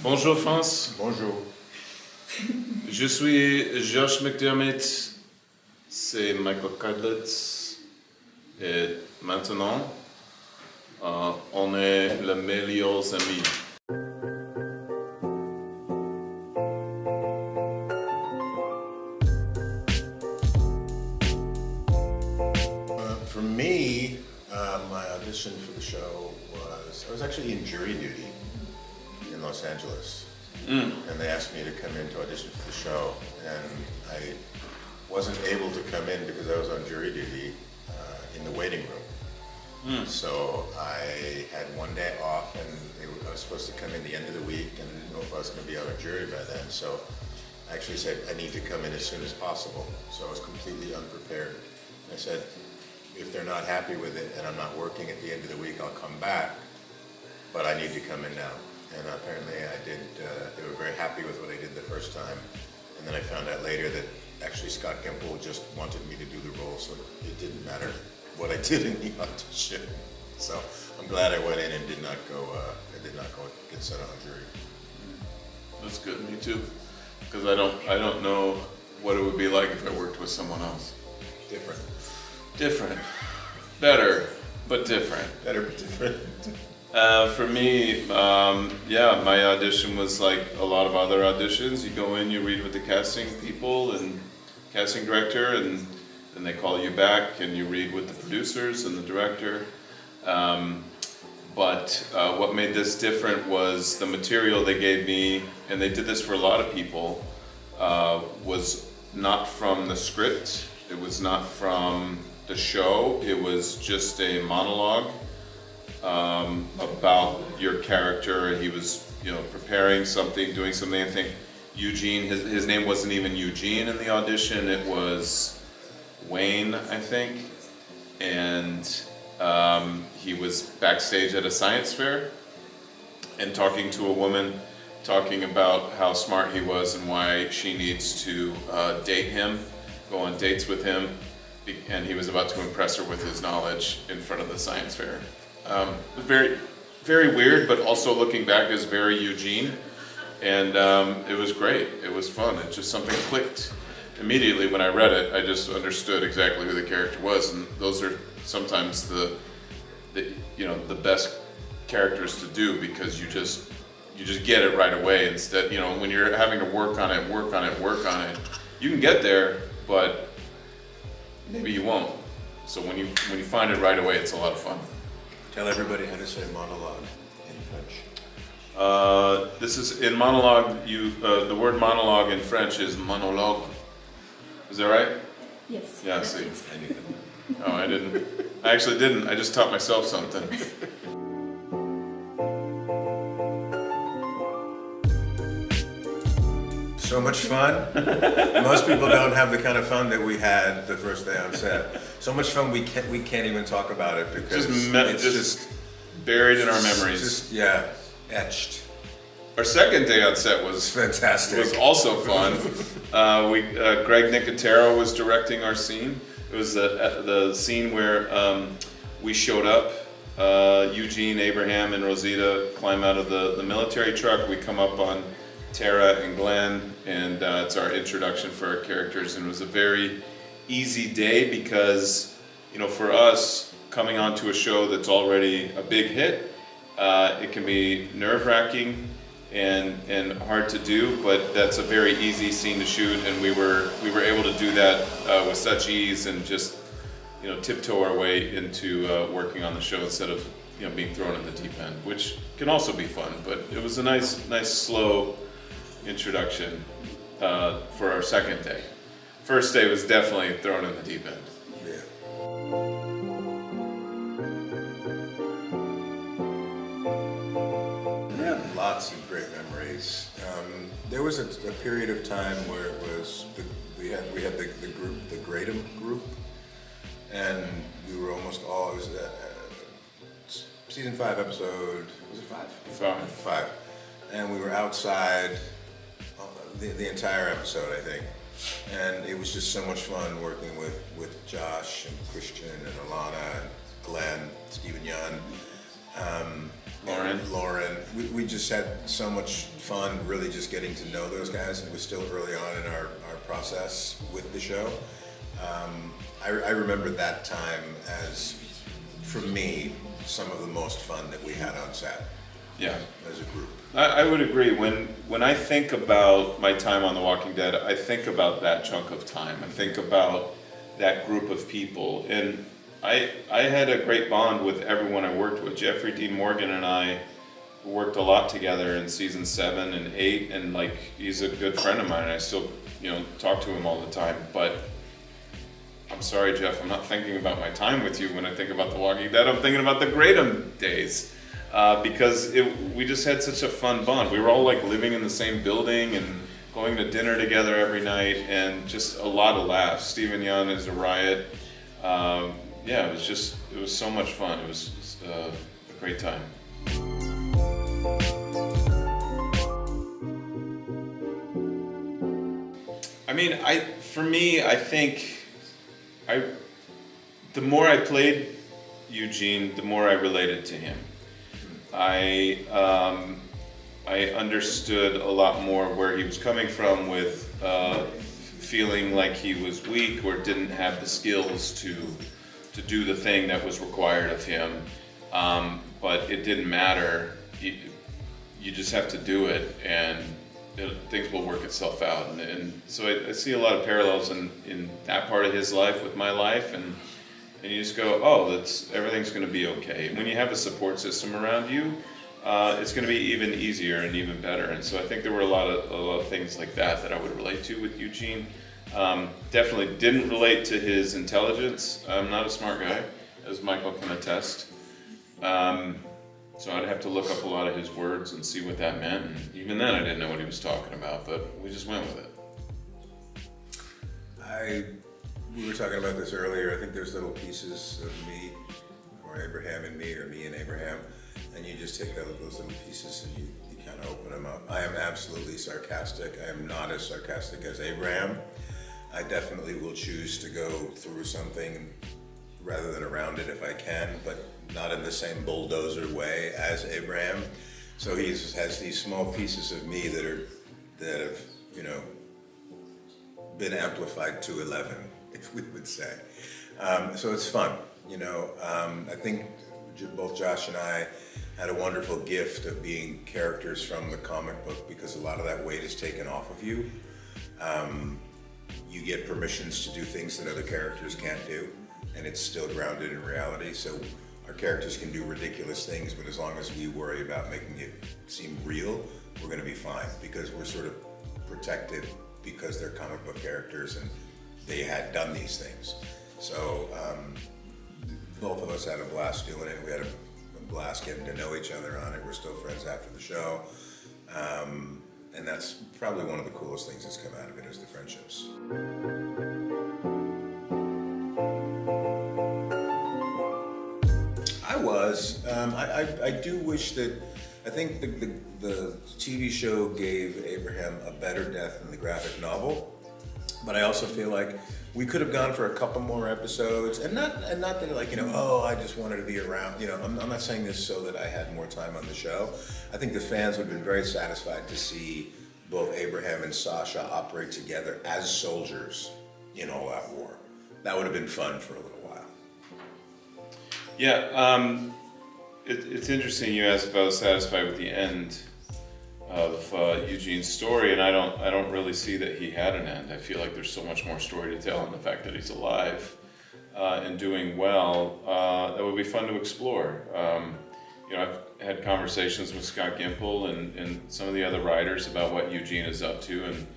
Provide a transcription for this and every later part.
Bonjour France. Bonjour. Je suis Josh McDermitt, c'est Michael Cudlitz. Et maintenant, on est les meilleurs amis. For me, my audition for the show I was actually in jury duty in Los Angeles. And they asked me to come in to audition for the show, and I wasn't able to come in because I was on jury duty in the waiting room. So I had one day off, and I was supposed to come in the end of the week, and I didn't know if I was going to be on a jury by then. So I actually said, I need to come in as soon as possible. So I was completely unprepared. I said, if they're not happy with it and I'm not working at the end of the week, I'll come back, but I need to come in now. And apparently I did, they were very happy with what I did the first time. And then I found out later that actually Scott Gimple just wanted me to do the role, so it didn't matter what I did in the audition. So I'm glad I went in and did not go get set on a jury. That's good, me too. Because I don't know what it would be like if I worked with someone else. Different. Different. Better, but different. Better, but different. For me, yeah, my audition was like a lot of other auditions. You go in, you read with the casting people and casting director, and then they call you back and you read with the producers and the director. But what made this different was the material they gave me, and they did this for a lot of people, was not from the script. It was not from the show. It was just a monologue about your character. He was, preparing something, doing something. I think Eugene, his name wasn't even Eugene in the audition. It was Wayne, I think. And he was backstage at a science fair and talking to a woman, talking about how smart he was and why she needs to date him, go on dates with him, and he was about to impress her with his knowledge in front of the science fair. It was very, very weird, but also looking back is very Eugene, and it was great. It was fun. It just something clicked immediately when I read it. I just understood exactly who the character was, and those are sometimes the best characters to do, because you just get it right away. Instead, when you're having to work on it, you can get there, but maybe you won't. So when you find it right away, it's a lot of fun. Tell everybody how to say monologue in French. This is in monologue. The word monologue in French is monologue. Is that right? Yes. Yeah. See. Oh, I didn't. I actually didn't. I just taught myself something. So much fun. Most people don't have the kind of fun that we had the first day on set. So much fun we can't even talk about it because it's just buried in our memories. Etched. Our second day on set was fantastic. Was also fun. Greg Nicotero was directing our scene. It was the scene where we showed up. Eugene, Abraham, and Rosita climb out of the military truck. We come up on Tara and Glenn, and it's our introduction for our characters. And it was a very easy day because, for us, coming onto a show that's already a big hit, it can be nerve-wracking and hard to do, but that's a very easy scene to shoot, and we were able to do that with such ease and just tiptoe our way into working on the show instead of being thrown in the deep end, which can also be fun. But it was a nice slow introduction for our second day. First day was definitely thrown in the deep end. Yeah. I have lots of great memories. There was a period of time where it was we had the group, the Greatham group, and we were almost all. It was season 5 episode. Was it 5? 5. And we were outside the entire episode, I think. And it was just so much fun working with Josh and Christian and Alana and Glenn, Stephen Yeun. Lauren. We just had so much fun really just getting to know those guys, and it was still early on in our process with the show. I remember that time as, for me, some of the most fun that we had on set. Yeah. As a group. I would agree. When I think about my time on The Walking Dead, I think about that chunk of time. I think about that group of people. And I had a great bond with everyone I worked with. Jeffrey Dean Morgan and I worked a lot together in season 7 and 8, and like, he's a good friend of mine, and I still, you know, talk to him all the time. But I'm sorry, Jeff, I'm not thinking about my time with you when I think about The Walking Dead. I'm thinking about the Greatham days, because we just had such a fun bond. We were all like living in the same building and going to dinner together every night, and just a lot of laughs. Stephen Yeun is a riot. Yeah, it was so much fun. It was a great time. I mean, for me, I think the more I played Eugene, the more I related to him. I understood a lot more where he was coming from with feeling like he was weak or didn't have the skills to do the thing that was required of him. But it didn't matter. You just have to do it, and things will work itself out. And so I see a lot of parallels in that part of his life with my life, and you just go, oh, everything's going to be okay. And when you have a support system around you, it's going to be even easier and even better. And so I think there were a lot of things like that I would relate to with Eugene. Definitely didn't relate to his intelligence. I'm not a smart guy, as Michael can attest. So I'd have to look up a lot of his words and see what that meant. And even then, I didn't know what he was talking about, but we just went with it. We were talking about this earlier. I think there's little pieces of me, or Abraham and me, or me and Abraham, and you just take those little pieces and you kind of open them up. I am absolutely sarcastic. I am not as sarcastic as Abraham. I definitely will choose to go through something rather than around it if I can, but not in the same bulldozer way as Abraham. So he has these small pieces of me that have, you know, been amplified to 11, if we would say. So it's fun, you know. I think both Josh and I had a wonderful gift of being characters from the comic book, because a lot of that weight is taken off of you. You get permissions to do things that other characters can't do, and it's still grounded in reality. So our characters can do ridiculous things, but as long as we worry about making it seem real, we're going to be fine, because we're sort of protected because they're comic book characters and they had done these things. So both of us had a blast doing it. We had a blast getting to know each other on it. We're still friends after the show. And that's probably one of the coolest things that's come out of it, is the friendships. I do wish that, I think the TV show gave Abraham a better death than the graphic novel, but I also feel like we could have gone for a couple more episodes, and not that, like, you know, oh, I just wanted to be around, you know, I'm not saying this so that I had more time on the show. I think the fans would have been very satisfied to see both Abraham and Sasha operate together as soldiers in All Out War. That would have been fun for a little while. Yeah, it's interesting you asked if I was satisfied with the end of Eugene's story, and I don't really see that he had an end. I feel like there's so much more story to tell, and the fact that he's alive and doing well, that would be fun to explore. You know, I've had conversations with Scott Gimple and some of the other writers about what Eugene is up to, and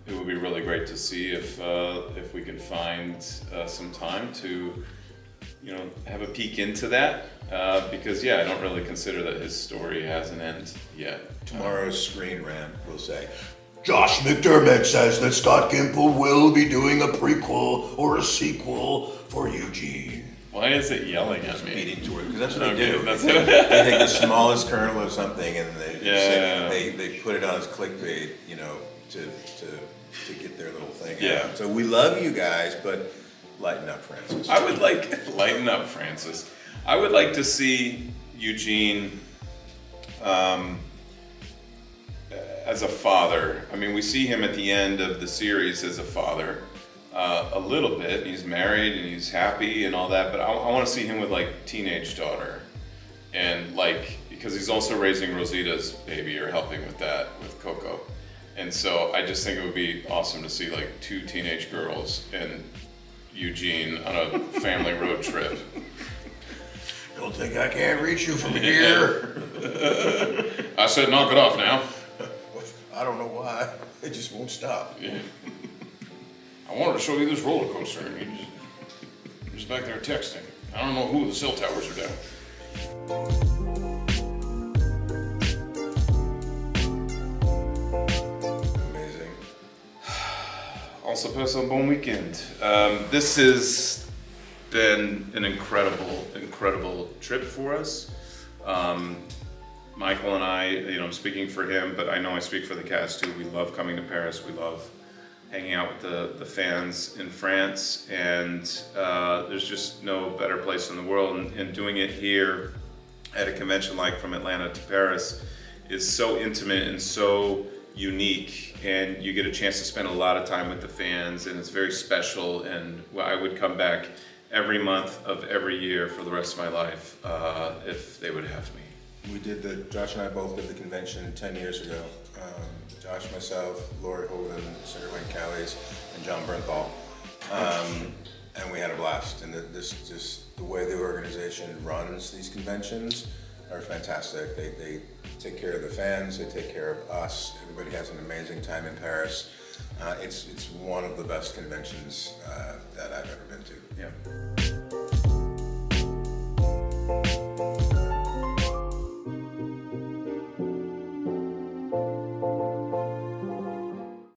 it would be really great to see if we can find some time to, you know, have a peek into that, because yeah, I don't really consider that his story has an end yet. Tomorrow's screen rant will say, Josh McDermitt says that Scott Gimple will be doing a prequel or a sequel for Eugene. Why is it yelling at me? beating toward, because that's what Okay, they do. that's They take the smallest kernel of something and they put it on as clickbait, you know, to get their little thing out. So we love you guys, but lighten up, Francis. I would like lighten up, Francis. I would like to see Eugene as a father. I mean, we see him at the end of the series as a father a little bit. He's married and he's happy and all that, but I want to see him with like teenage daughter, and like, because he's also raising Rosita's baby or helping with that with Coco. And so I just think it would be awesome to see like 2 teenage girls and Eugene on a family road trip. Don't think I can't reach you from here. I said knock it off now. I don't know why. It just won't stop. Yeah. I wanted to show you this roller coaster, and you're just back there texting. I don't know who the cell towers are down. Amazing. Also, pass un bon weekend. This has been an incredible trip for us. Michael and I, I'm speaking for him, but I know I speak for the cast too. We love coming to Paris. We love hanging out with the fans in France, and there's just no better place in the world. And doing it here at a convention like from Atlanta to Paris is so intimate and so unique, and you get a chance to spend a lot of time with the fans, and it's very special. And I would come back every month of every year for the rest of my life if they would have me. Josh and I both did the convention 10 years ago. Josh, myself, Lori Holden, Sarah Wayne Callies, and John Bernthal. And we had a blast. And the way the organization runs these conventions are fantastic. They take care of the fans, they take care of us. Everybody has an amazing time in Paris. It's one of the best conventions that I've ever been to. Yeah.